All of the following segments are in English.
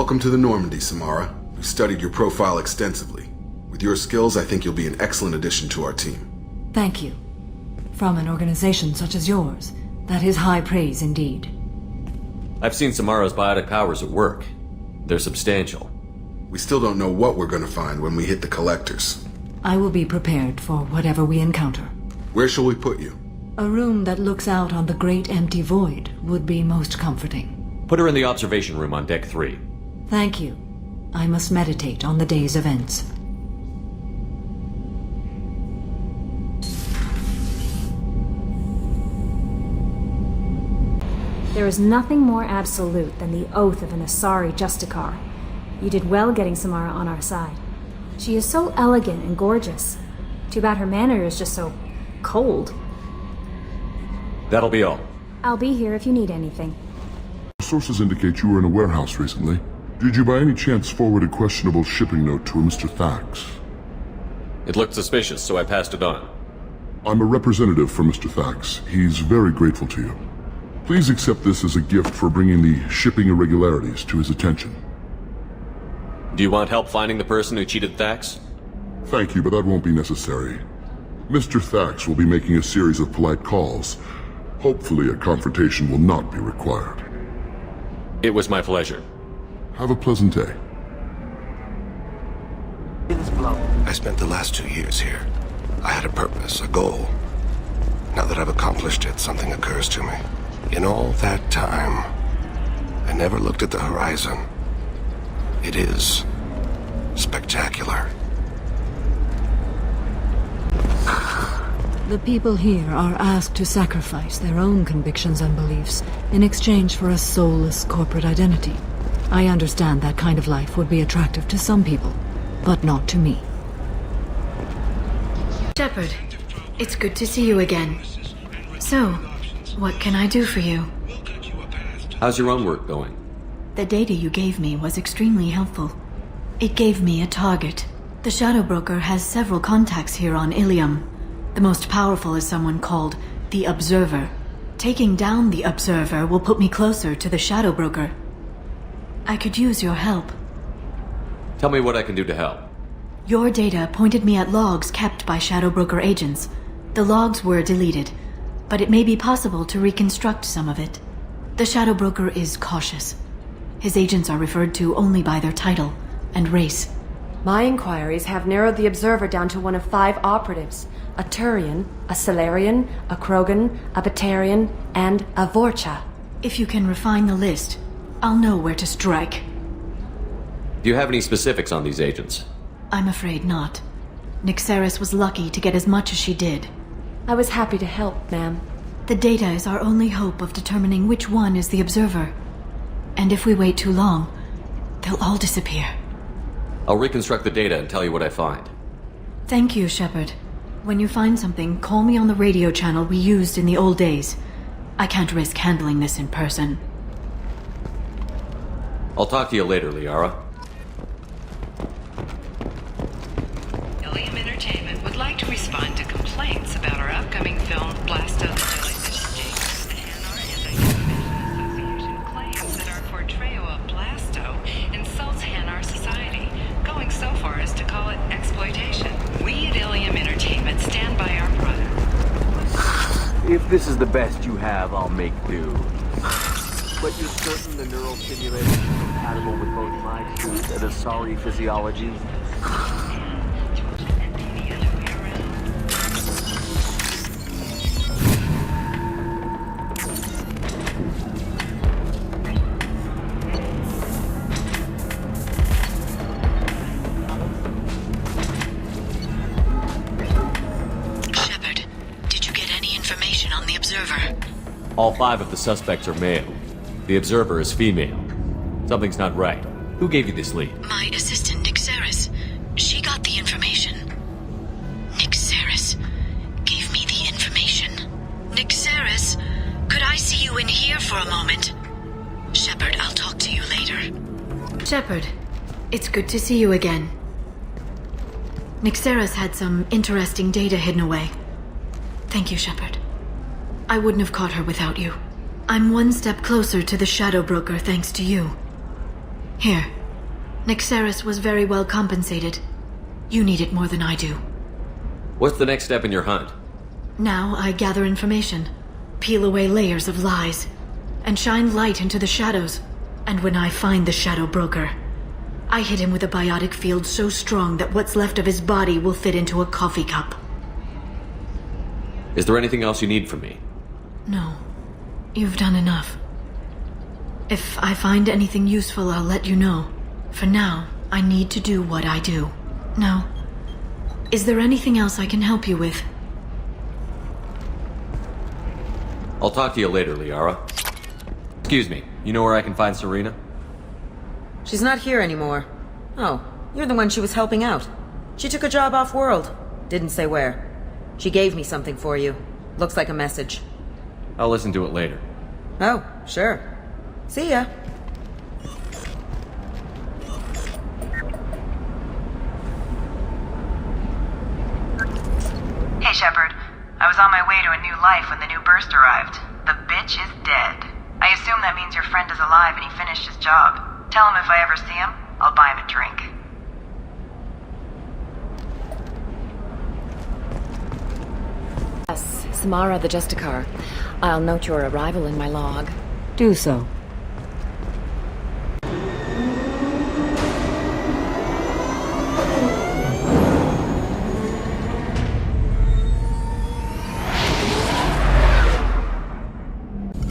Welcome to the Normandy, Samara. We've studied your profile extensively. With your skills, I think you'll be an excellent addition to our team. Thank you. From an organization such as yours, that is high praise indeed. I've seen Samara's biotic powers at work. They're substantial. We still don't know what we're gonna find when we hit the collectors. I will be prepared for whatever we encounter. Where shall we put you? A room that looks out on the great empty void would be most comforting. Put her in the observation room on Deck 3. Thank you. I must meditate on the day's events. There is nothing more absolute than the oath of an Asari Justicar. You did well getting Samara on our side. She is so elegant and gorgeous. Too bad her manner is just so cold. That'll be all. I'll be here if you need anything. Sources indicate you were in a warehouse recently. Did you by any chance forward a questionable shipping note to a Mr. Thax? It looked suspicious, so I passed it on. I'm a representative for Mr. Thax. He's very grateful to you. Please accept this as a gift for bringing the shipping irregularities to his attention. Do you want help finding the person who cheated Thax? Thank you, but that won't be necessary. Mr. Thax will be making a series of polite calls. Hopefully a confrontation will not be required. It was my pleasure. Have a pleasant day. I spent the last 2 years here. I had a purpose, a goal. Now that I've accomplished it, something occurs to me. In all that time, I never looked at the horizon. It is spectacular. The people here are asked to sacrifice their own convictions and beliefs in exchange for a soulless corporate identity. I understand that kind of life would be attractive to some people, but not to me. Shepard, it's good to see you again. So, what can I do for you? How's your own work going? The data you gave me was extremely helpful. It gave me a target. The Shadow Broker has several contacts here on Ilium. The most powerful is someone called the Observer. Taking down the Observer will put me closer to the Shadow Broker. I could use your help. Tell me what I can do to help. Your data pointed me at logs kept by Shadow Broker agents. The logs were deleted, but it may be possible to reconstruct some of it. The Shadow Broker is cautious. His agents are referred to only by their title and race. My inquiries have narrowed the Observer down to one of 5 operatives: a Turian, a Solarian, a Krogan, a Batarian, and a Vorcha. If you can refine the list, I'll know where to strike. Do you have any specifics on these agents? I'm afraid not. Nyxeris was lucky to get as much as she did. I was happy to help, ma'am. The data is our only hope of determining which one is the Observer. And if we wait too long, they'll all disappear. I'll reconstruct the data and tell you what I find. Thank you, Shepard. When you find something, call me on the radio channel we used in the old days. I can't risk handling this in person. I'll talk to you later, Liara. Ilium Entertainment would like to respond to complaints about our upcoming film, Blasto the Jellyfish Escape. The Hanar Anti-Defamation Association claims that our portrayal of Blasto insults Hanar society, going so far as to call it exploitation. We at Ilium Entertainment stand by our product. If this is the best you have, I'll make do. But you're certain the neural stimulation is compatible with both my truth and Asari physiology? Shepard, did you get any information on the Observer? All 5 of the suspects are male. The Observer is female. Something's not right. Who gave you this lead? My assistant, Nyxeris. She got the information. Nyxeris gave me the information. Nyxeris, could I see you in here for a moment? Shepard, I'll talk to you later. Shepard, it's good to see you again. Nyxeris had some interesting data hidden away. Thank you, Shepard. I wouldn't have caught her without you. I'm one step closer to the Shadow Broker thanks to you. Here, Nyxeris was very well compensated. You need it more than I do. What's the next step in your hunt? Now I gather information, peel away layers of lies, and shine light into the shadows. And when I find the Shadow Broker, I hit him with a biotic field so strong that what's left of his body will fit into a coffee cup. Is there anything else you need from me? No. You've done enough. If I find anything useful, I'll let you know. For now, I need to do what I do. Now, is there anything else I can help you with? I'll talk to you later, Liara. Excuse me, you know where I can find Serena? She's not here anymore. Oh, you're the one she was helping out. She took a job off-world. Didn't say where. She gave me something for you. Looks like a message. I'll listen to it later. Oh, sure. See ya. Hey, Shepard. I was on my way to a new life when the new burst arrived. The bitch is dead. I assume that means your friend is alive and he finished his job. Tell him if I ever see him, I'll buy him a drink. Yes, Samara the Justicar. I'll note your arrival in my log. Do so.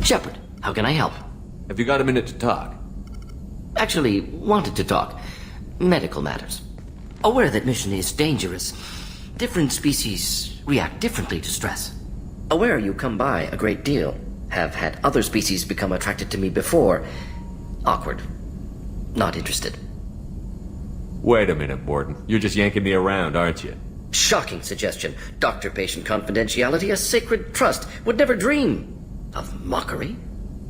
Shepard, how can I help? Have you got a minute to talk? Actually, wanted to talk. Medical matters. Aware that mission is dangerous. Different species react differently to stress. Aware you come by a great deal. Have had other species become attracted to me before. Awkward. Not interested. Wait a minute, Borden. You're just yanking me around, aren't you? Shocking suggestion. Doctor-patient confidentiality, a sacred trust. Would never dream of mockery.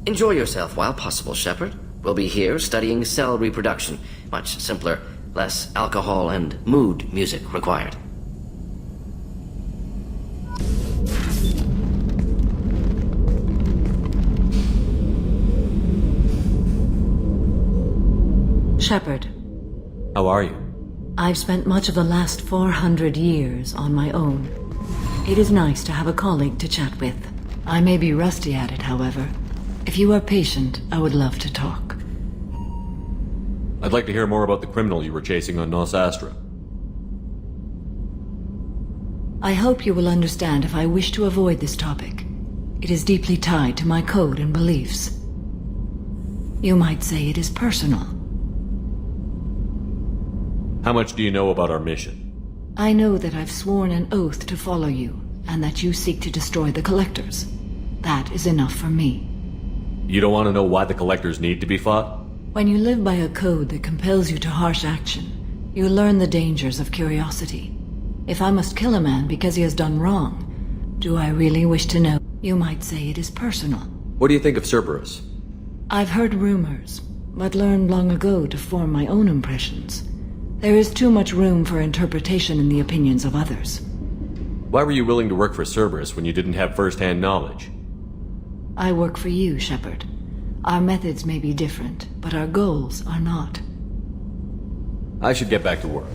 Enjoy yourself while possible, Shepard. We'll be here studying cell reproduction. Much simpler, less alcohol and mood music required. Shepard, How are you? I've spent much of the last 400 years on my own. It is nice to have a colleague to chat with. I may be rusty at it, however. If you are patient, I would love to talk. I'd like to hear more about the criminal you were chasing on Nos Astra. I hope you will understand if I wish to avoid this topic. It is deeply tied to my code and beliefs. You might say it is personal. How much do you know about our mission? I know that I've sworn an oath to follow you, and that you seek to destroy the Collectors. That is enough for me. You don't want to know why the Collectors need to be fought? When you live by a code that compels you to harsh action, you learn the dangers of curiosity. If I must kill a man because he has done wrong, do I really wish to know? You might say it is personal. What do you think of Cerberus? I've heard rumors, but learned long ago to form my own impressions. There is too much room for interpretation in the opinions of others. Why were you willing to work for Cerberus when you didn't have first-hand knowledge? I work for you, Shepard. Our methods may be different, but our goals are not. I should get back to work.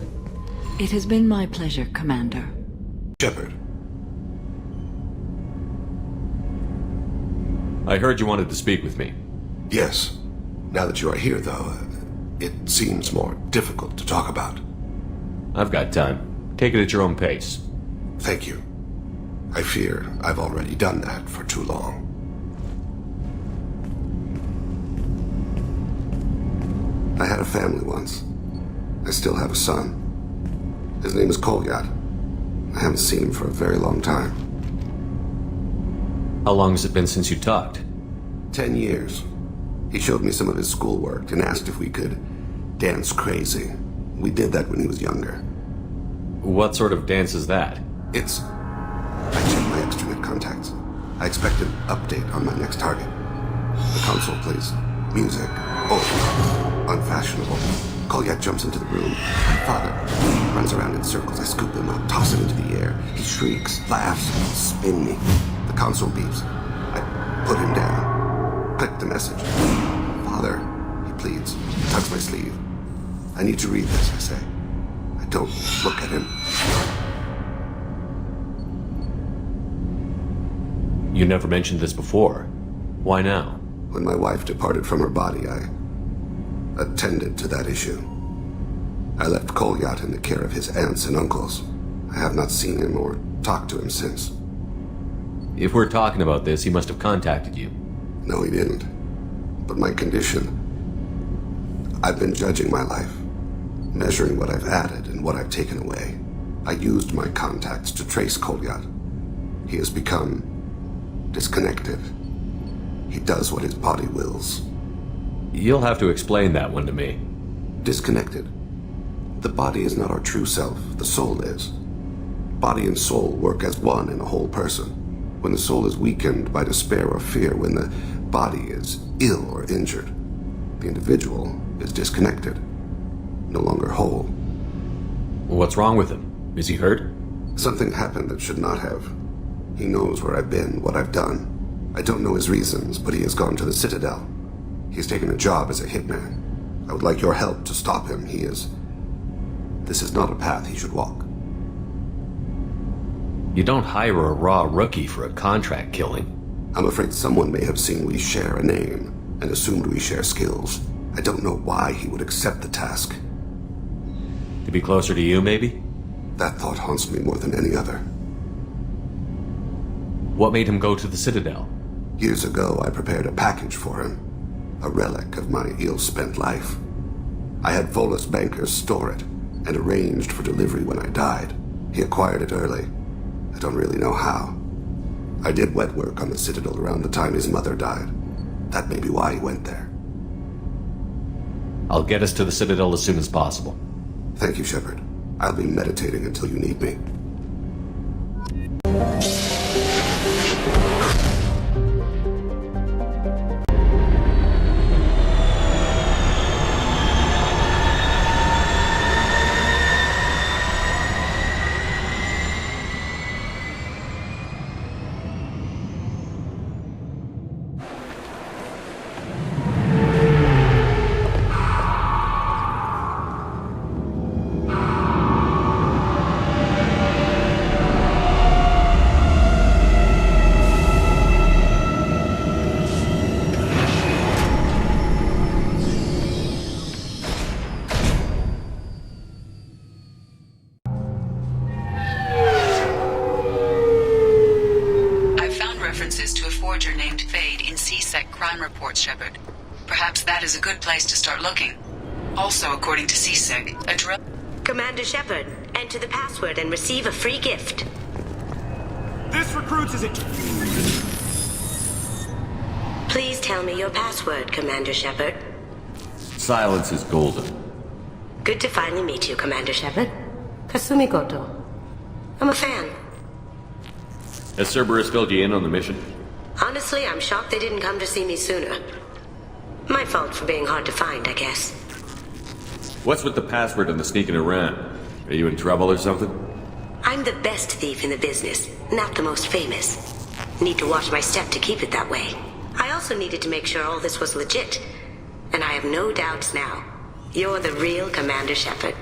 It has been my pleasure, Commander. Shepard. I heard you wanted to speak with me. Yes. Now that you are here, though, it seems more difficult to talk about. I've got time. Take it at your own pace. Thank you. I fear I've already done that for too long. I had a family once. I still have a son. His name is Kolyat. I haven't seen him for a very long time. How long has it been since you talked? 10 years. He showed me some of his schoolwork and asked if we could dance crazy. We did that when he was younger. What sort of dance is that? I checked my extranet contacts. I expect an update on my next target. The console plays music. Oh, unfashionable. Kolyat jumps into the room. My father runs around in circles. I scoop him up, toss him into the air. He shrieks, laughs, spin me. The console beeps. I put him down. Click the message. Father, he pleads. Tugs my sleeve. I need to read this, I say. I don't look at him. You never mentioned this before. Why now? When my wife departed from her body, I attended to that issue. I left Kolyat in the care of his aunts and uncles. I have not seen him or talked to him since. If we're talking about this, he must have contacted you. No, he didn't. But my condition... I've been judging my life, measuring what I've added and what I've taken away. I used my contacts to trace Kolyat. He has become disconnected. He does what his body wills. You'll have to explain that one to me. Disconnected. The body is not our true self, the soul is. Body and soul work as one in a whole person. When the soul is weakened by despair or fear, when the body is ill or injured, the individual is disconnected, no longer whole. What's wrong with him? Is he hurt? Something happened that should not have. He knows where I've been, what I've done. I don't know his reasons, but he has gone to the Citadel. He's taken a job as a hitman. I would like your help to stop him. This is not a path he should walk. You don't hire a raw rookie for a contract killing. I'm afraid someone may have seen we share a name and assumed we share skills. I don't know why he would accept the task. To be closer to you, maybe? That thought haunts me more than any other. What made him go to the Citadel? Years ago, I prepared a package for him. A relic of my ill-spent life. I had Volus bankers store it, and arranged for delivery when I died. He acquired it early. I don't really know how. I did wet work on the Citadel around the time his mother died. That may be why he went there. I'll get us to the Citadel as soon as possible. Thank you, Shepard. I'll be meditating until you need me. Shepard. Perhaps that is a good place to start looking. Also, according to CSEC, Commander Shepard, enter the password and receive a free gift. This recruits is Please tell me your password, Commander Shepard. Silence is golden. Good to finally meet you, Commander Shepard. Kasumi Goto. I'm a fan. Has Cerberus filled you in on the mission? Honestly, I'm shocked they didn't come to see me sooner. My fault for being hard to find, I guess. What's with the password and the sneaking around? Are you in trouble or something? I'm the best thief in the business, not the most famous. Need to watch my step to keep it that way. I also needed to make sure all this was legit. And I have no doubts now. You're the real Commander Shepard.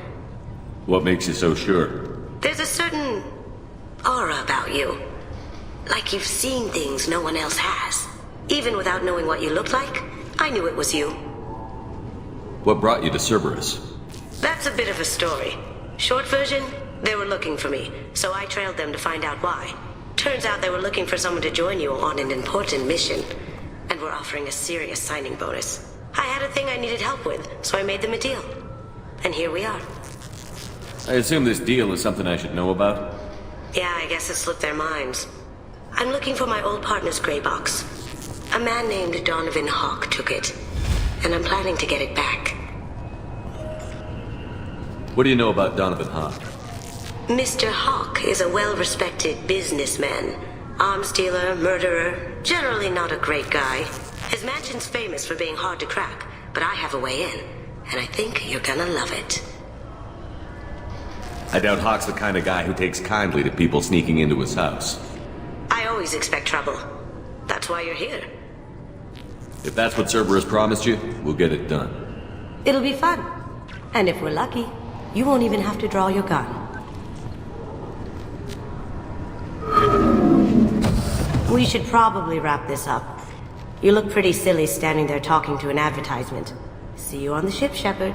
What makes you so sure? There's a certain aura about you. Like you've seen things no one else has. Even without knowing what you looked like, I knew it was you. What brought you to Cerberus? That's a bit of a story. Short version, they were looking for me, so I trailed them to find out why. Turns out they were looking for someone to join you on an important mission, and were offering a serious signing bonus. I had a thing I needed help with, so I made them a deal. And here we are. I assume this deal is something I should know about? Yeah, I guess it slipped their minds. I'm looking for my old partner's gray box. A man named Donovan Hawk took it, and I'm planning to get it back. What do you know about Donovan Hawk? Mr. Hawk is a well-respected businessman. Arms dealer, murderer, generally not a great guy. His mansion's famous for being hard to crack, but I have a way in, and I think you're gonna love it. I doubt Hawk's the kind of guy who takes kindly to people sneaking into his house. I always expect trouble. That's why you're here. If that's what Cerberus promised you, we'll get it done. It'll be fun. And if we're lucky, you won't even have to draw your gun. We should probably wrap this up. You look pretty silly standing there talking to an advertisement. See you on the ship, Shepard.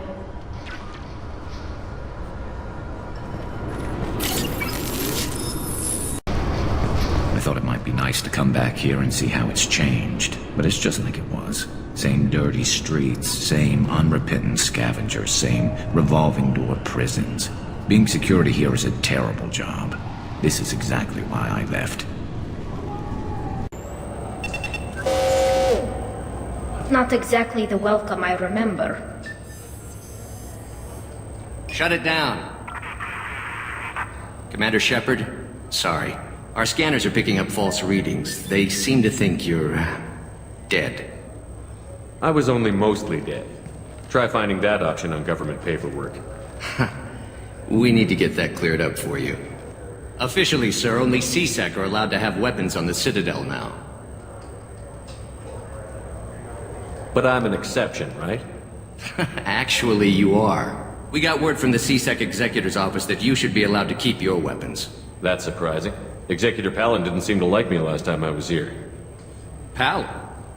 I thought it might be nice to come back here and see how it's changed, but it's just like it was. Same dirty streets, same unrepentant scavengers, same revolving door prisons. Being security here is a terrible job. This is exactly why I left. Not exactly the welcome I remember. Shut it down. Commander Shepard, sorry. Our scanners are picking up false readings. They seem to think you're dead. I was only mostly dead. Try finding that option on government paperwork. We need to get that cleared up for you. Officially, sir, only CSEC are allowed to have weapons on the Citadel now. But I'm an exception, right? Actually, you are. We got word from the CSEC Executor's office that you should be allowed to keep your weapons. That's surprising. Executor Palin didn't seem to like me last time I was here. Palin?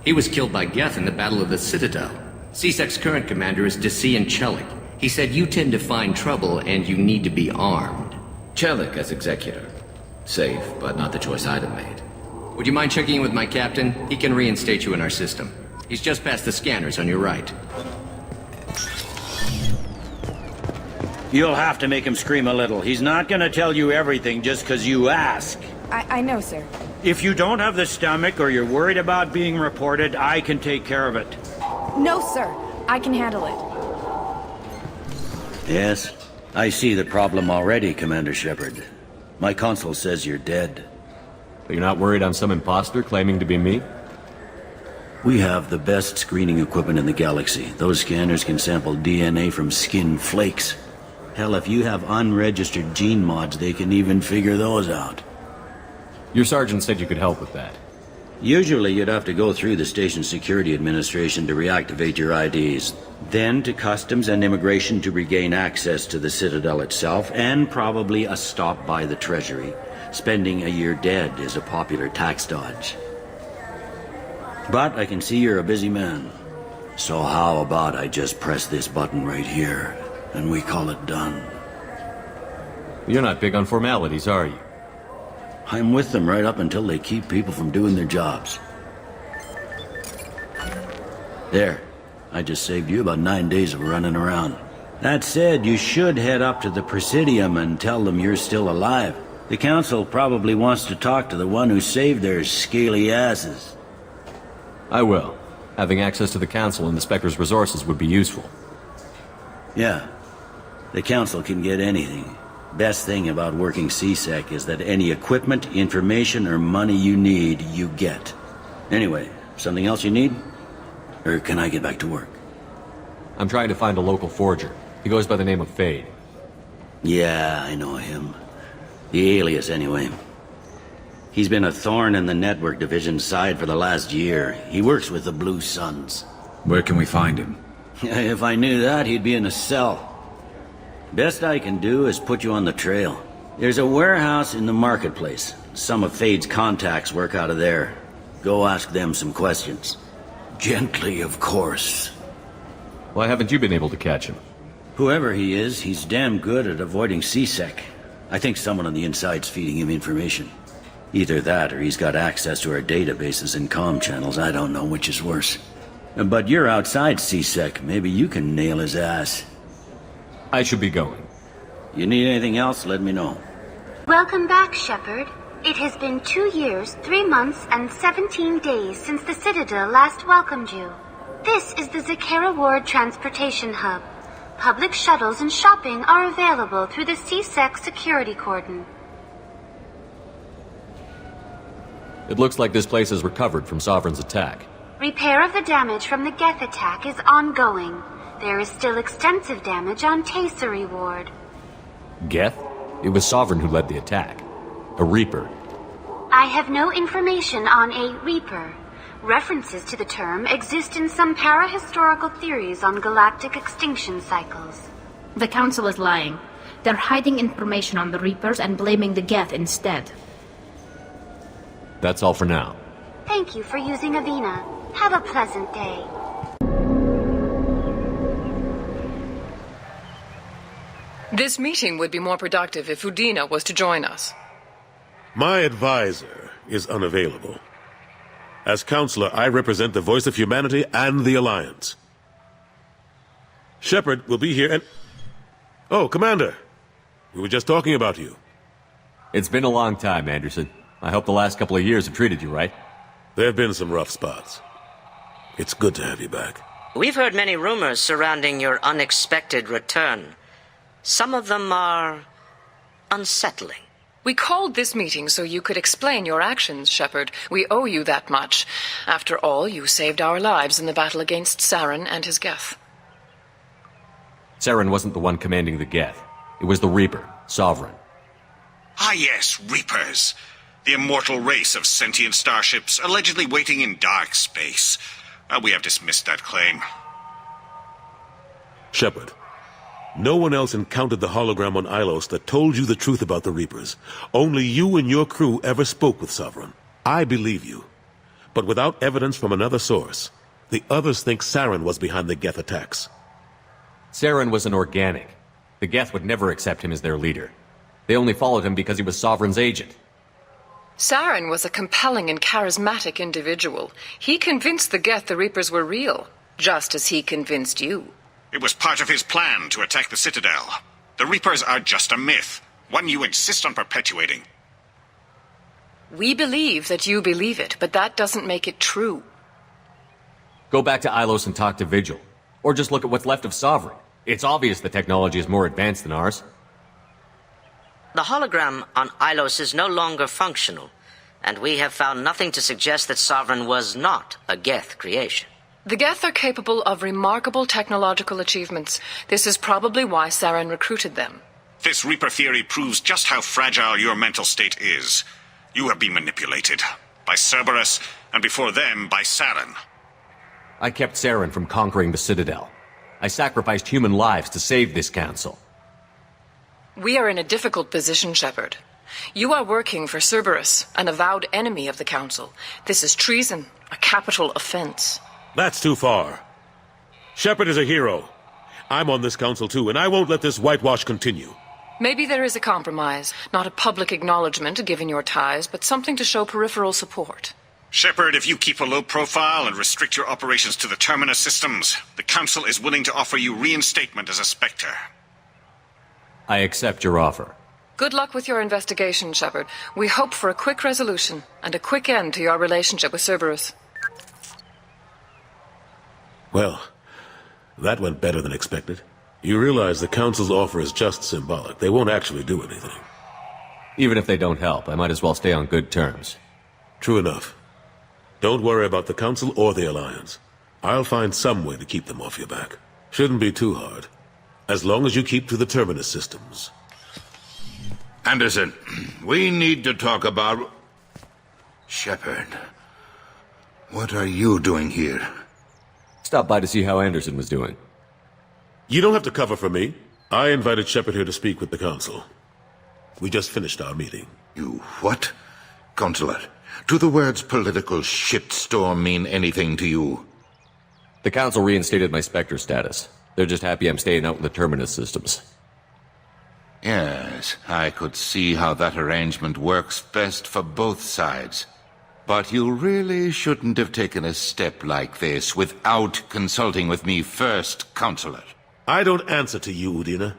He was killed by Geth in the Battle of the Citadel. CSEC's current commander is Desian Chelik. He said you tend to find trouble and you need to be armed. Chelik as executor. Safe, but not the choice I'd have made. Would you mind checking in with my captain? He can reinstate you in our system. He's just past the scanners on your right. You'll have to make him scream a little. He's not gonna tell you everything just because you ask. I know, sir. If you don't have the stomach or you're worried about being reported, I can take care of it. No, sir. I can handle it. Yes, I see the problem already, Commander Shepard. My console says you're dead. But you're not worried I'm some imposter claiming to be me? We have the best screening equipment in the galaxy. Those scanners can sample DNA from skin flakes. Hell, if you have unregistered gene mods, they can even figure those out. Your sergeant said you could help with that. Usually you'd have to go through the station security administration to reactivate your IDs. Then to customs and immigration to regain access to the Citadel itself, and probably a stop by the Treasury. Spending a year dead is a popular tax dodge. But I can see you're a busy man. So how about I just press this button right here, and we call it done? You're not big on formalities, are you? I'm with them right up until they keep people from doing their jobs. There. I just saved you about 9 days of running around. That said, you should head up to the Presidium and tell them you're still alive. The Council probably wants to talk to the one who saved their scaly asses. I will. Having access to the Council and the Spectre's resources would be useful. Yeah. The Council can get anything. Best thing about working CSEC is that any equipment, information, or money you need, you get. Anyway, something else you need? Or can I get back to work? I'm trying to find a local forger. He goes by the name of Fade. Yeah, I know him. The alias, anyway. He's been a thorn in the network division's side for the last year. He works with the Blue Suns. Where can we find him? If I knew that, he'd be in a cell. Best I can do is put you on the trail. There's a warehouse in the marketplace. Some of Fade's contacts work out of there. Go ask them some questions. Gently, of course. Why haven't you been able to catch him? Whoever he is, he's damn good at avoiding CSEC. I think someone on the inside's feeding him information. Either that, or he's got access to our databases and comm channels. I don't know which is worse. But you're outside CSEC. Maybe you can nail his ass. I should be going. You need anything else, let me know. Welcome back, Shepard. It has been 2 years, 3 months, and 17 days since the Citadel last welcomed you. This is the Zakera Ward Transportation Hub. Public shuttles and shopping are available through the CSEC security cordon. It looks like this place has recovered from Sovereign's attack. Repair of the damage from the Geth attack is ongoing. There is still extensive damage on Tasery Ward. Geth? It was Sovereign who led the attack. A Reaper. I have no information on a Reaper. References to the term exist in some parahistorical theories on galactic extinction cycles. The Council is lying. They're hiding information on the Reapers and blaming the Geth instead. That's all for now. Thank you for using Avina. Have a pleasant day. This meeting would be more productive if Udina was to join us. My advisor is unavailable. As counselor, I represent the voice of humanity and the Alliance. Shepard will be here and... Oh, Commander! We were just talking about you. It's been a long time, Anderson. I hope the last couple of years have treated you right. There have been some rough spots. It's good to have you back. We've heard many rumors surrounding your unexpected return. Some of them are unsettling. We called this meeting so you could explain your actions, Shepard. We owe you that much. After all, you saved our lives in the battle against Saren and his Geth. Saren wasn't the one commanding the Geth. It was the Reaper, Sovereign. Ah yes, Reapers. The immortal race of sentient starships allegedly waiting in dark space. We have dismissed that claim. Shepard, no one else encountered the hologram on Ilos that told you the truth about the Reapers. Only you and your crew ever spoke with Sovereign. I believe you. But without evidence from another source, the others think Saren was behind the Geth attacks. Saren was an organic. The Geth would never accept him as their leader. They only followed him because he was Sovereign's agent. Saren was a compelling and charismatic individual. He convinced the Geth the Reapers were real, just as he convinced you. It was part of his plan to attack the Citadel. The Reapers are just a myth, one you insist on perpetuating. We believe that you believe it, but that doesn't make it true. Go back to Ilos and talk to Vigil. Or just look at what's left of Sovereign. It's obvious the technology is more advanced than ours. The hologram on Ilos is no longer functional, and we have found nothing to suggest that Sovereign was not a Geth creation. The Geth are capable of remarkable technological achievements. This is probably why Saren recruited them. This Reaper theory proves just how fragile your mental state is. You have been manipulated. By Cerberus, and before them, by Saren. I kept Saren from conquering the Citadel. I sacrificed human lives to save this council. We are in a difficult position, Shepard. You are working for Cerberus, an avowed enemy of the Council. This is treason, a capital offense. That's too far. Shepard is a hero. I'm on this council too, and I won't let this whitewash continue. Maybe there is a compromise. Not a public acknowledgement given your ties, but something to show peripheral support. Shepard, if you keep a low profile and restrict your operations to the Terminus systems, the Council is willing to offer you reinstatement as a Spectre. I accept your offer. Good luck with your investigation, Shepard. We hope for a quick resolution and a quick end to your relationship with Cerberus. Well, that went better than expected. You realize the Council's offer is just symbolic. They won't actually do anything. Even if they don't help, I might as well stay on good terms. True enough. Don't worry about the Council or the Alliance. I'll find some way to keep them off your back. Shouldn't be too hard. As long as you keep to the Terminus systems. Anderson, we need to talk about... Shepard, what are you doing here? Stopped by to see how Anderson was doing. You don't have to cover for me. I invited Shepard here to speak with the Council. We just finished our meeting. You what? Counselor, do the words political shitstorm mean anything to you? The Council reinstated my Spectre status. They're just happy I'm staying out in the Terminus systems. Yes, I could see how that arrangement works best for both sides. But you really shouldn't have taken a step like this without consulting with me first, Counselor. I don't answer to you, Udina.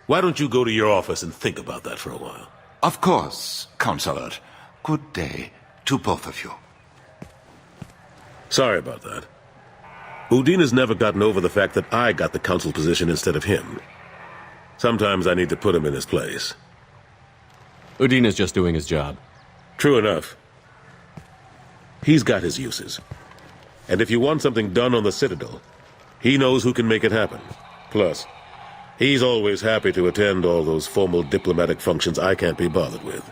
Why don't you go to your office and think about that for a while? Of course, Counselor. Good day to both of you. Sorry about that. Udina's never gotten over the fact that I got the Council position instead of him. Sometimes I need to put him in his place. Udina's just doing his job. True enough. He's got his uses. And if you want something done on the Citadel, he knows who can make it happen. Plus, he's always happy to attend all those formal diplomatic functions I can't be bothered with.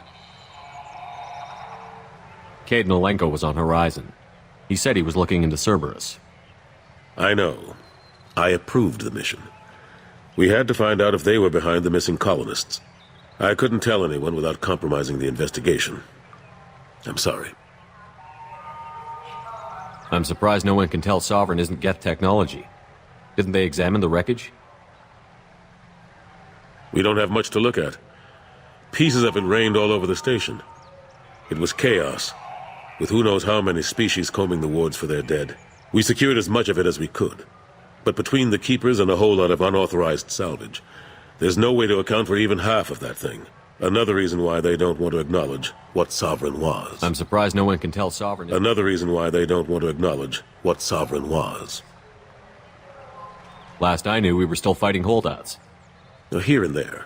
Cade Nolenko was on Horizon. He said he was looking into Cerberus. I know. I approved the mission. We had to find out if they were behind the missing colonists. I couldn't tell anyone without compromising the investigation. I'm sorry. I'm surprised no one can tell Sovereign isn't Geth technology. Didn't they examine the wreckage? We don't have much to look at. Pieces of it rained all over the station. It was chaos, with who knows how many species combing the wards for their dead. We secured as much of it as we could. But between the Keepers and a whole lot of unauthorized salvage, there's no way to account for even half of that thing. Another reason why they don't want to acknowledge what Sovereign was. I'm surprised no one can tell Sovereign... Another reason why they don't want to acknowledge what Sovereign was. Last I knew, we were still fighting holdouts. Here and there.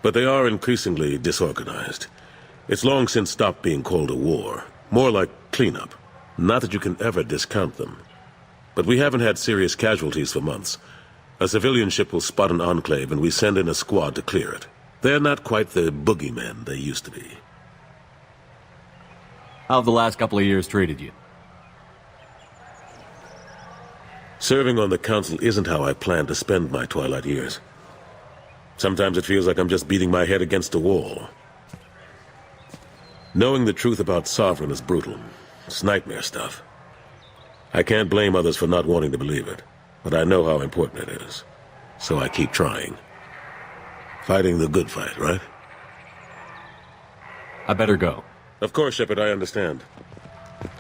But they are increasingly disorganized. It's long since stopped being called a war. More like cleanup. Not that you can ever discount them. But we haven't had serious casualties for months. A civilian ship will spot an enclave and we send in a squad to clear it. They're not quite the boogeymen they used to be. How have the last couple of years treated you? Serving on the Council isn't how I plan to spend my twilight years. Sometimes it feels like I'm just beating my head against a wall. Knowing the truth about Sovereign is brutal. It's nightmare stuff. I can't blame others for not wanting to believe it, but I know how important it is. So I keep trying. Fighting the good fight, right? I better go. Of course, Shepard, I understand.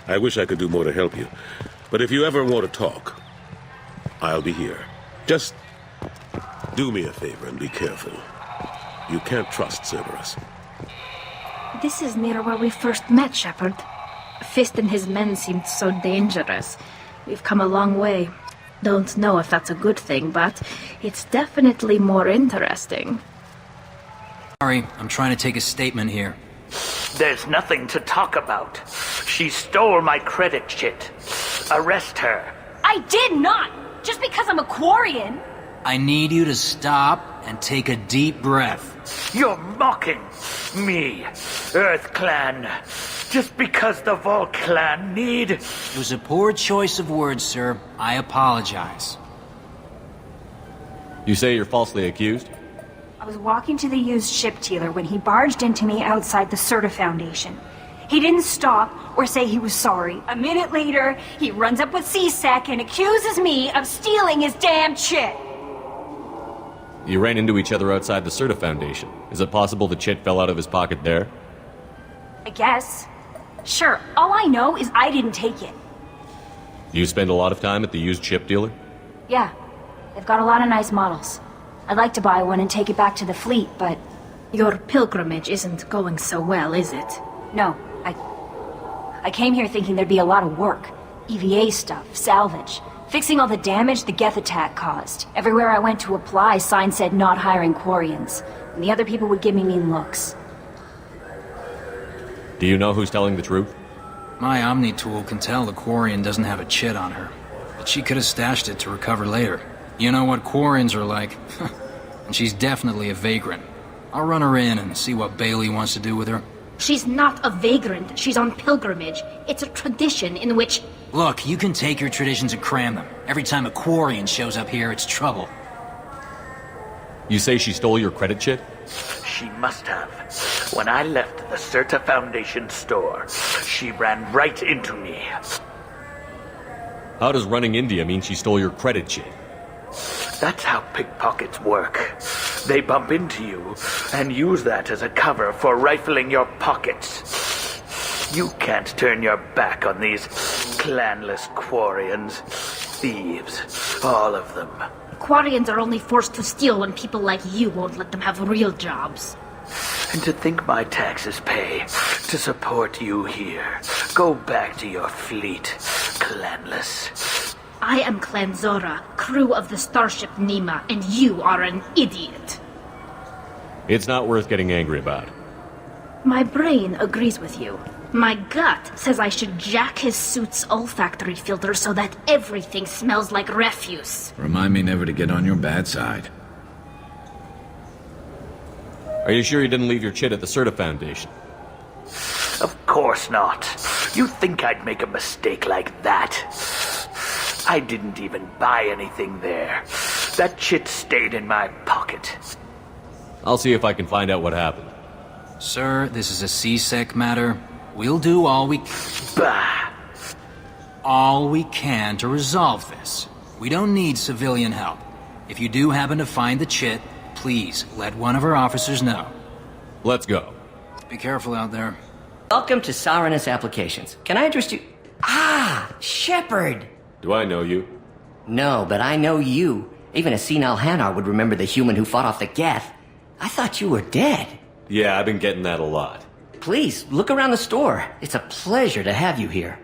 I wish I could do more to help you. But if you ever want to talk, I'll be here. Just do me a favor and be careful. You can't trust Cerberus. This is near where we first met, Shepard. Fist and his men seemed so dangerous. We've come a long way. Don't know if that's a good thing, but it's definitely more interesting. Sorry, I'm trying to take a statement here. There's nothing to talk about. She stole my credit chit. Arrest her. I did not! Just because I'm a Quarian! I need you to stop and take a deep breath. You're mocking me, Earth Clan. Just because the Vol Clan need... It was a poor choice of words, sir. I apologize. You say you're falsely accused? I was walking to the used ship dealer when he barged into me outside the Serta Foundation. He didn't stop or say he was sorry. A minute later, he runs up with C-Sec and accuses me of stealing his damn chit. You ran into each other outside the Serta Foundation. Is it possible the chit fell out of his pocket there? I guess. Sure, all I know is I didn't take it. You spend a lot of time at the used ship dealer? Yeah, they've got a lot of nice models. I'd like to buy one and take it back to the fleet, but... Your pilgrimage isn't going so well, is it? No, I came here thinking there'd be a lot of work. EVA stuff, salvage, fixing all the damage the Geth attack caused. Everywhere I went to apply, signs said not hiring Quarians, and the other people would give me mean looks. Do you know who's telling the truth? My Omni tool can tell the Quarian doesn't have a chit on her, but she could have stashed it to recover later. You know what Quarians are like, and she's definitely a vagrant. I'll run her in and see what Bailey wants to do with her. She's not a vagrant. She's on pilgrimage. It's a tradition in which... Look, you can take your traditions and cram them. Every time a Quarian shows up here, it's trouble. You say she stole your credit chit? She must have. When I left the Serta Foundation store, she ran right into me. How does running India mean she stole your credit chit? That's how pickpockets work. They bump into you and use that as a cover for rifling your pockets. You can't turn your back on these clanless Quarians. Thieves, all of them. Quarians are only forced to steal when people like you won't let them have real jobs. And to think my taxes pay to support you here. Go back to your fleet, clanless. I am Clan Zora, crew of the starship Nima, and you are an idiot. It's not worth getting angry about. My brain agrees with you. My gut says I should jack his suit's olfactory filter so that everything smells like refuse. Remind me never to get on your bad side. Are you sure you didn't leave your chit at the Serta Foundation? Of course not. You think I'd make a mistake like that? I didn't even buy anything there. That shit stayed in my pocket. I'll see if I can find out what happened. Sir, this is a C-Sec matter. We'll do all we can to resolve this. We don't need civilian help. If you do happen to find the chit, please let one of our officers know. Let's go. Be careful out there. Welcome to Sovereignist Applications. Can I address you? Ah, Shepard! Do I know you? No, but I know you. Even a senile Hanar would remember the human who fought off the Geth. I thought you were dead. Yeah, I've been getting that a lot. Please, look around the store. It's a pleasure to have you here.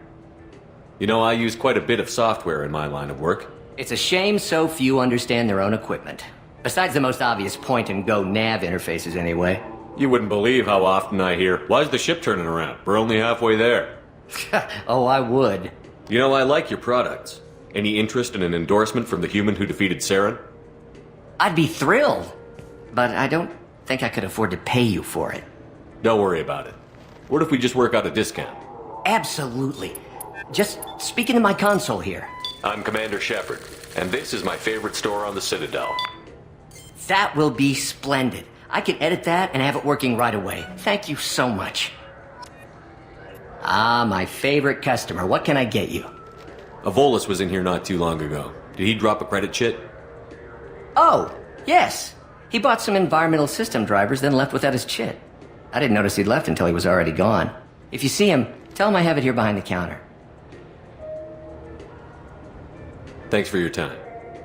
You know, I use quite a bit of software in my line of work. It's a shame so few understand their own equipment. Besides the most obvious point-and-go nav interfaces, anyway. You wouldn't believe how often I hear, "Why's the ship turning around? We're only halfway there." Oh, I would. You know, I like your products. Any interest in an endorsement from the human who defeated Saren? I'd be thrilled. But I don't think I could afford to pay you for it. Don't worry about it. What if we just work out a discount? Absolutely. Just speak into my console here. I'm Commander Shepard, and this is my favorite store on the Citadel. That will be splendid. I can edit that and have it working right away. Thank you so much. Ah, my favorite customer. What can I get you? Avolis was in here not too long ago. Did he drop a credit chit? Oh, yes. He bought some environmental system drivers, then left without his chit. I didn't notice he'd left until he was already gone. If you see him, tell him I have it here behind the counter. Thanks for your time.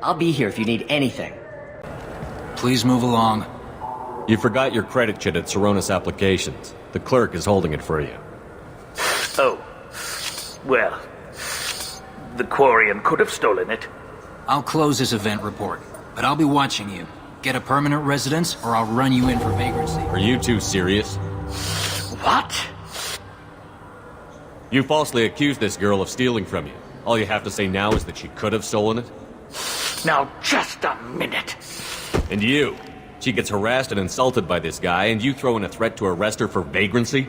I'll be here if you need anything. Please move along. You forgot your credit chit at Saronis Applications. The clerk is holding it for you. Oh. Well, the Quarian could have stolen it. I'll close this event report, but I'll be watching you. Get a permanent residence, or I'll run you in for vagrancy. Are you two serious? What? You falsely accused this girl of stealing from you. All you have to say now is that she could have stolen it? Now, just a minute. And you? She gets harassed and insulted by this guy, and you throw in a threat to arrest her for vagrancy?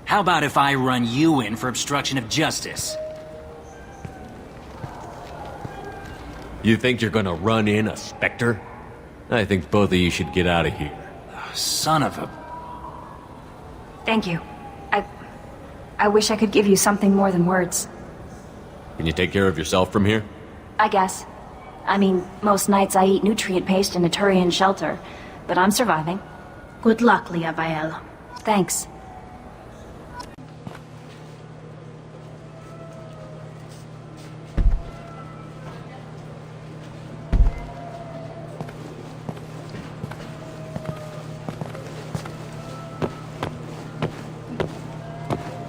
How about if I run you in for obstruction of justice? You think you're gonna run in a Spectre? I think both of you should get out of here. Son of a... Thank you. I wish I could give you something more than words. Can you take care of yourself from here? I guess. I mean, most nights I eat nutrient paste in a Turian shelter, but I'm surviving. Good luck, Liabael. Thanks.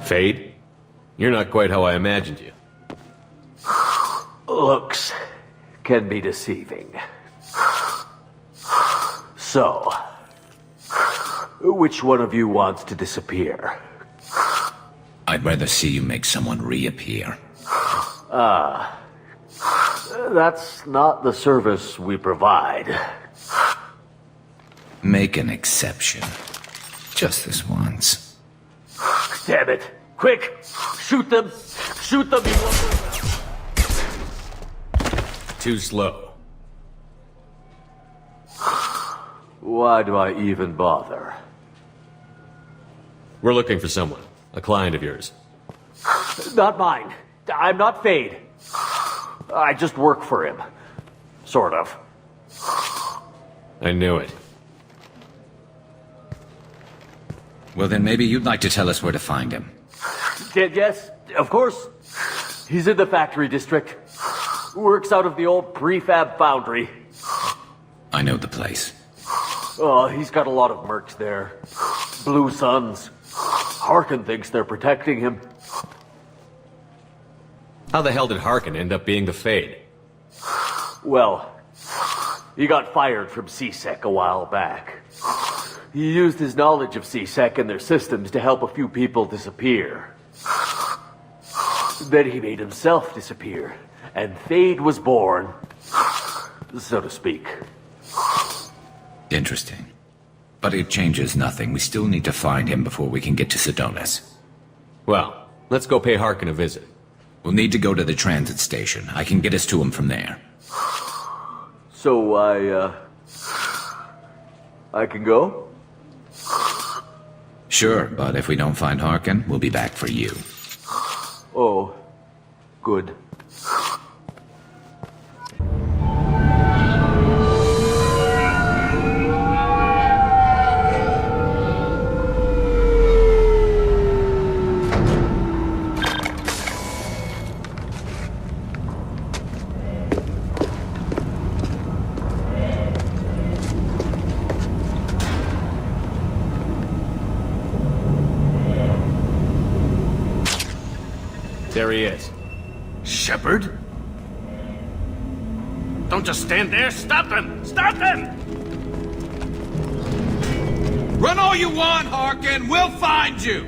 Fade? You're not quite how I imagined you. Looks can be deceiving. So, which one of you wants to disappear? I'd rather see you make someone reappear. That's not the service we provide. Make an exception. Just this once. Damn it. Quick! Shoot them! Shoot them, you Too slow. Why do I even bother? We're looking for someone. A client of yours. Not mine. I'm not Fade. I just work for him. Sort of. I knew it. Well, then maybe you'd like to tell us where to find him. Yes, of course. He's in the factory district. Works out of the old prefab foundry. I know the place. Oh, he's got a lot of mercs there. Blue Suns. Harkin thinks they're protecting him. How the hell did Harkin end up being the Fade? Well, he got fired from C-Sec a while back. He used his knowledge of C-Sec and their systems to help a few people disappear. Then he made himself disappear, and Fade was born, so to speak. Interesting. But it changes nothing. We still need to find him before we can get to Sedonis. Well, let's go pay Harkin a visit. We'll need to go to the transit station. I can get us to him from there. So I can go? Sure, but if we don't find Harkin, we'll be back for you. Oh, good. There he is. Shepard? Don't just stand there. Stop him! Stop him! Run all you want, Harkin. We'll find you.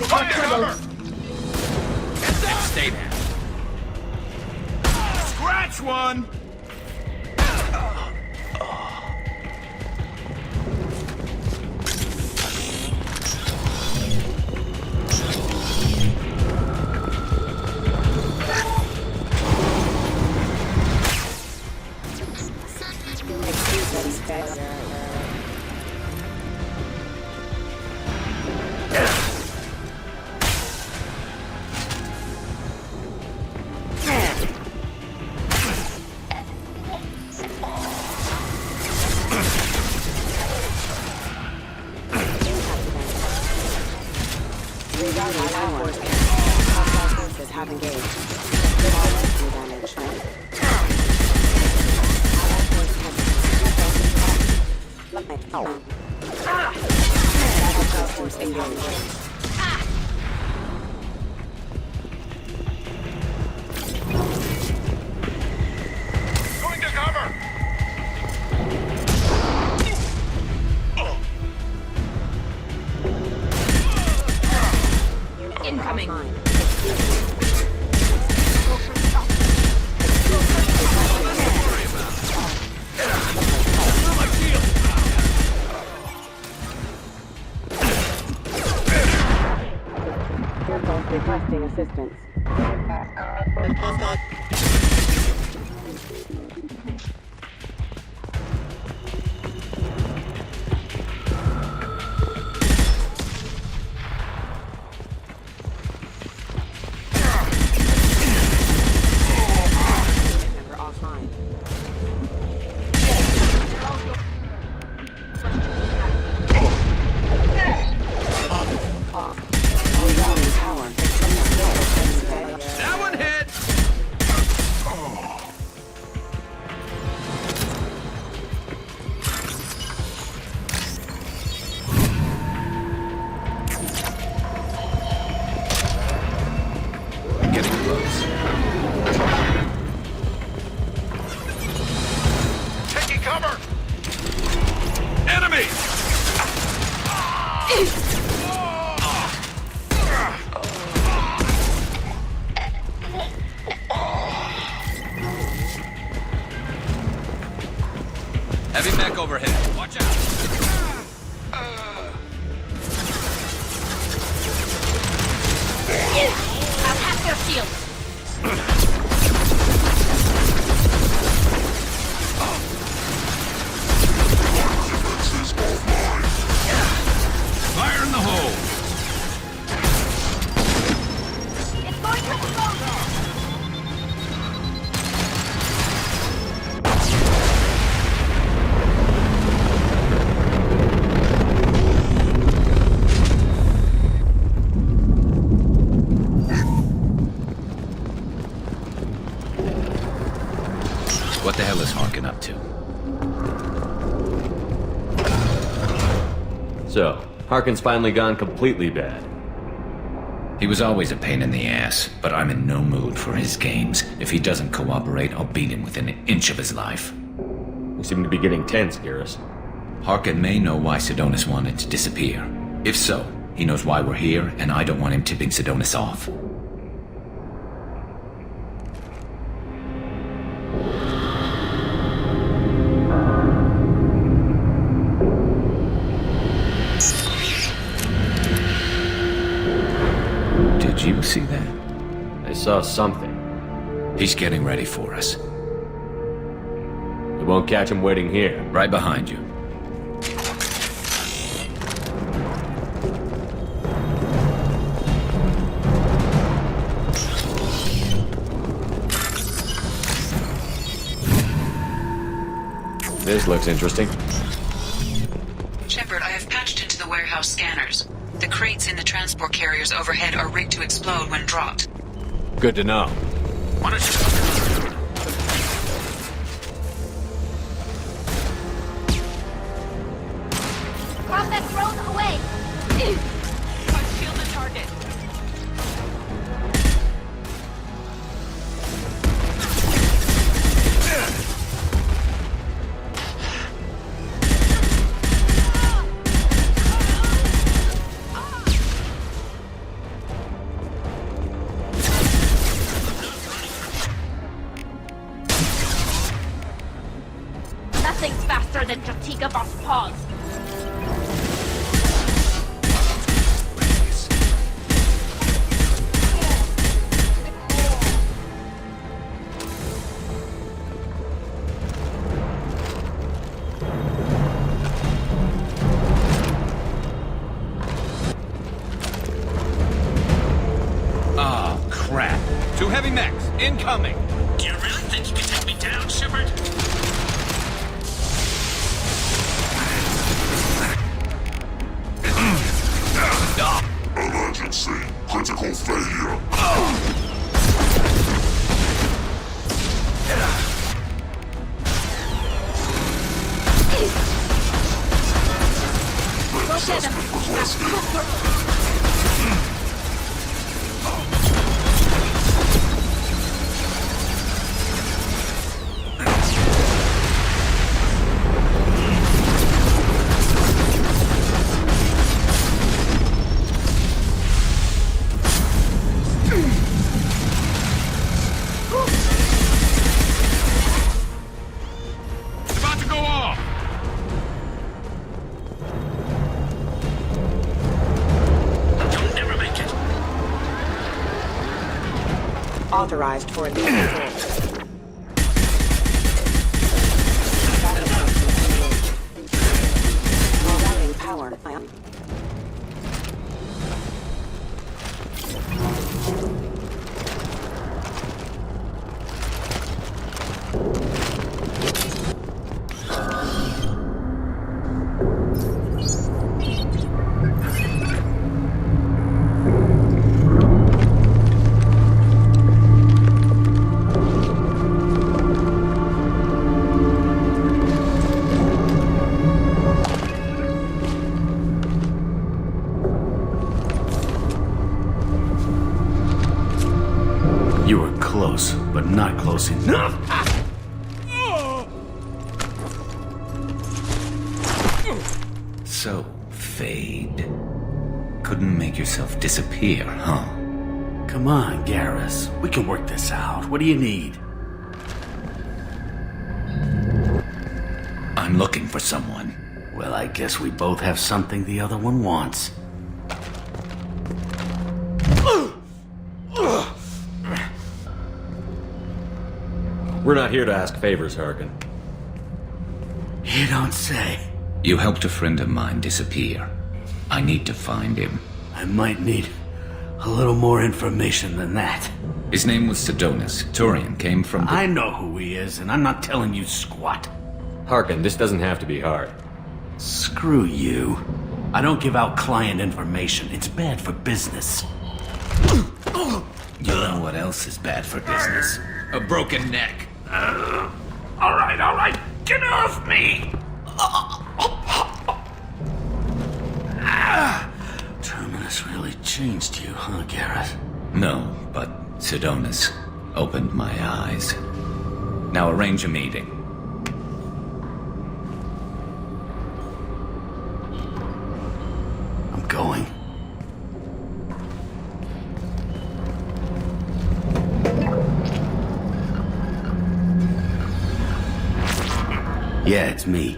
Fire! Stay there. Scratch one. Requesting assistance. Heavy mech overhead. Watch out. I'll have their shield. Fire in the hole. It's going to explode. What the hell is Harkin up to? So, Harkin's finally gone completely bad. He was always a pain in the ass, but I'm in no mood for his games. If he doesn't cooperate, I'll beat him within an inch of his life. You seem to be getting tense, Garrus. Harkin may know why Sidonis wanted to disappear. If so, he knows why we're here, and I don't want him tipping Sidonis off. Did you see that? I saw something. He's getting ready for us. You won't catch him waiting here. Right behind you. This looks interesting. Shepard, I have patched into the warehouse scanners. The crates in the transport carriers overhead are rigged to explode when dropped. Good to know. What is it? Drop that drone away! Shield the target. Nothing's faster than Jatika Boss Paws. Oh, crap. Two heavy mechs, incoming. Do you really think you can take me down, Shepard? Emergency. Critical failure. It's about to go off. You'll never make it. Authorized for a new control. Rerouting power. You were close, but not close enough. So, Fade. Couldn't make yourself disappear, huh? Come on, Garrus. We can work this out. What do you need? I'm looking for someone. Well, I guess we both have something the other one wants. We're not here to ask favors, Harkin. You don't say. You helped a friend of mine disappear. I need to find him. I might need a little more information than that. His name was Sidonis. Turian came from the... I know who he is, and I'm not telling you squat. Harkin, this doesn't have to be hard. Screw you. I don't give out client information. It's bad for business. You know what else is bad for business? A broken neck. All right. Get off me! Terminus really changed you, huh, Garrus? No, but Sidonis opened my eyes. Now arrange a meeting. I'm going. Yeah, it's me.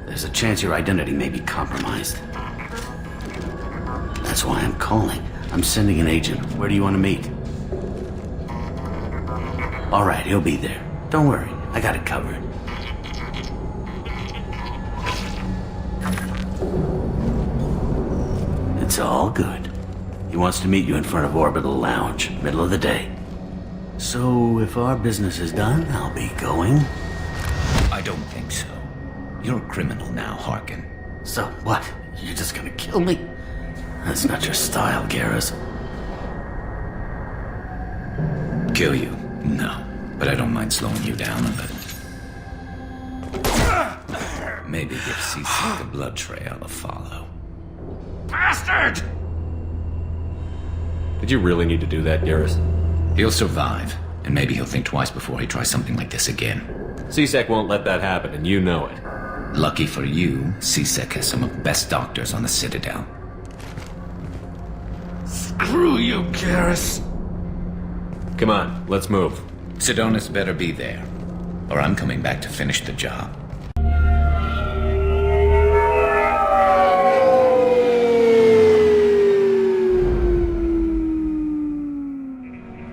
There's a chance your identity may be compromised. That's why I'm calling. I'm sending an agent. Where do you want to meet? Alright, he'll be there. Don't worry, I got it covered. It's all good. He wants to meet you in front of Orbital Lounge, middle of the day. So, if our business is done, I'll be going. I don't think so. You're a criminal now, Harkin. So, what? You're just gonna kill me? That's not your style, Garrus. Kill you? No. But I don't mind slowing you down a bit. Maybe give CC the blood trail a follow. Bastard! Did you really need to do that, Garrus? He'll survive, and maybe he'll think twice before he tries something like this again. CSEC won't let that happen, and you know it. Lucky for you, CSEC has some of the best doctors on the Citadel. Screw you, Garrus. Come on, let's move. Sidonis better be there, or I'm coming back to finish the job.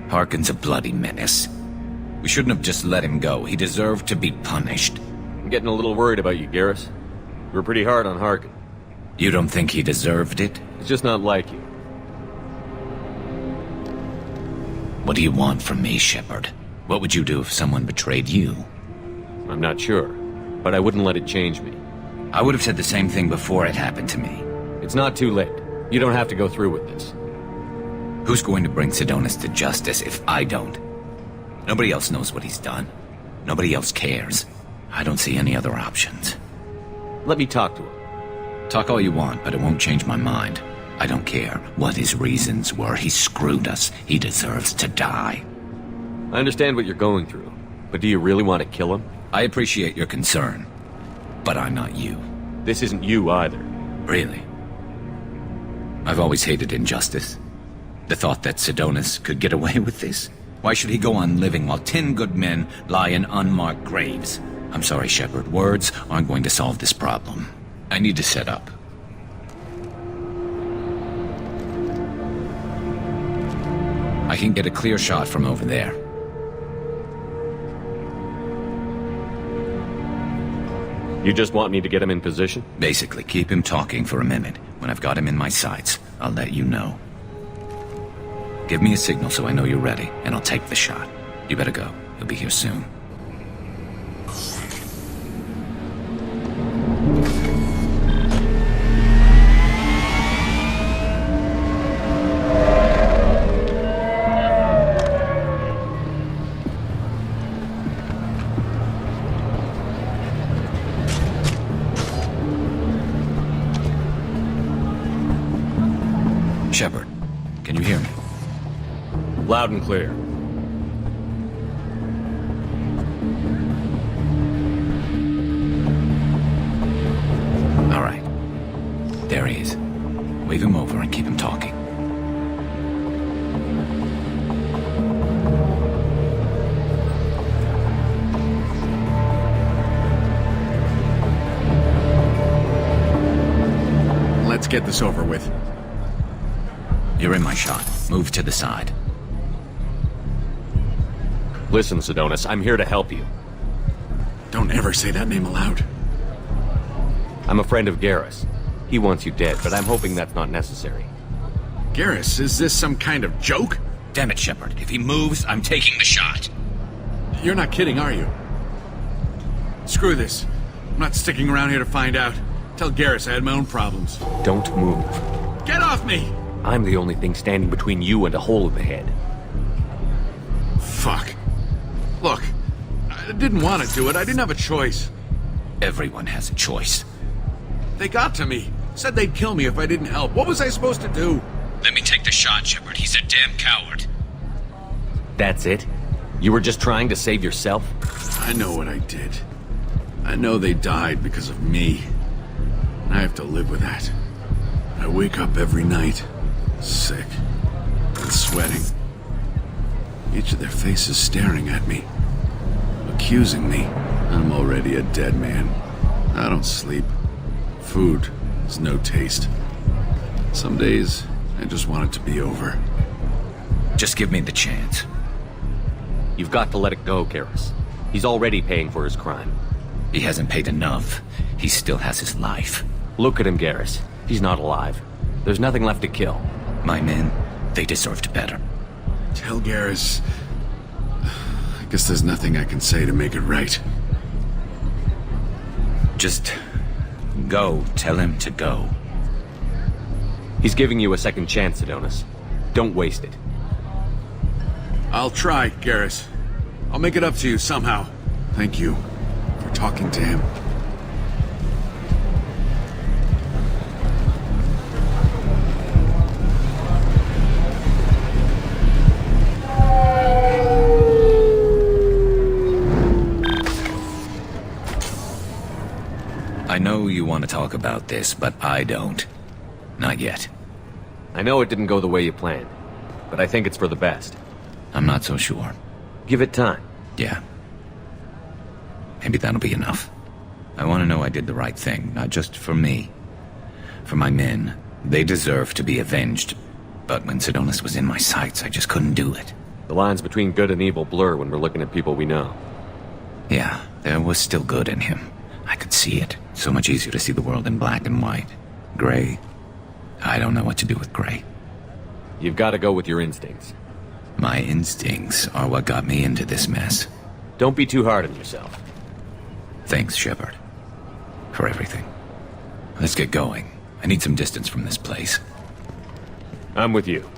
Harkin's a bloody menace. We shouldn't have just let him go. He deserved to be punished. I'm getting a little worried about you, Garrus. You were pretty hard on Harkin. You don't think he deserved it? He's just not like you. What do you want from me, Shepard? What would you do if someone betrayed you? I'm not sure, but I wouldn't let it change me. I would have said the same thing before it happened to me. It's not too late. You don't have to go through with this. Who's going to bring Sidonis to justice if I don't? Nobody else knows what he's done. Nobody else cares. I don't see any other options. Let me talk to him. Talk all you want, but it won't change my mind. I don't care what his reasons were. He screwed us. He deserves to die. I understand what you're going through, but do you really want to kill him? I appreciate your concern, but I'm not you. This isn't you either. Really? I've always hated injustice. The thought that Sidonis could get away with this? Why should he go on living while 10 good men lie in unmarked graves? I'm sorry, Shepard. Words aren't going to solve this problem. I need to set up. I can get a clear shot from over there. You just want me to get him in position? Basically, keep him talking for a minute. When I've got him in my sights, I'll let you know. Give me a signal so I know you're ready, and I'll take the shot. You better go. He'll be here soon. Shepard, can you hear me? Loud and clear. All right. There he is. Wave him over and keep him talking. Let's get this over with. You're in my shot. Move to the side. Listen, Sidonis, I'm here to help you. Don't ever say that name aloud. I'm a friend of Garrus. He wants you dead, but I'm hoping that's not necessary. Garrus, is this some kind of joke? Damn it, Shepard. If he moves, I'm taking the shot. You're not kidding, are you? Screw this. I'm not sticking around here to find out. Tell Garrus I had my own problems. Don't move. Get off me! I'm the only thing standing between you and a hole in the head. Fuck. Look, I didn't want to do it. I didn't have a choice. Everyone has a choice. They got to me. Said they'd kill me if I didn't help. What was I supposed to do? Let me take the shot, Shepard. He's a damn coward. That's it? You were just trying to save yourself? I know what I did. I know they died because of me. And I have to live with that. I wake up every night, sick and sweating. Each of their faces staring at me, accusing me. I'm already a dead man. I don't sleep. Food has no taste. Some days, I just want it to be over. Just give me the chance. You've got to let it go, Garrus. He's already paying for his crime. He hasn't paid enough. He still has his life. Look at him, Garrus. He's not alive. There's nothing left to kill. My men, they deserved better. Tell Garrus... I guess there's nothing I can say to make it right. Just... go. Tell him to go. He's giving you a second chance, Adonis. Don't waste it. I'll try, Garrus. I'll make it up to you somehow. Thank you for talking to him. I know you want to talk about this, but I don't. Not yet. I know it didn't go the way you planned, but I think it's for the best. I'm not so sure. Give it time. Yeah. Maybe that'll be enough. I want to know I did the right thing, not just for me. For my men. They deserve to be avenged. But when Sidonis was in my sights, I just couldn't do it. The lines between good and evil blur when we're looking at people we know. Yeah, there was still good in him. I could see it. So much easier to see the world in black and white. Gray. I don't know what to do with gray. You've got to go with your instincts. My instincts are what got me into this mess. Don't be too hard on yourself. Thanks, Shepard. For everything. Let's get going. I need some distance from this place. I'm with you.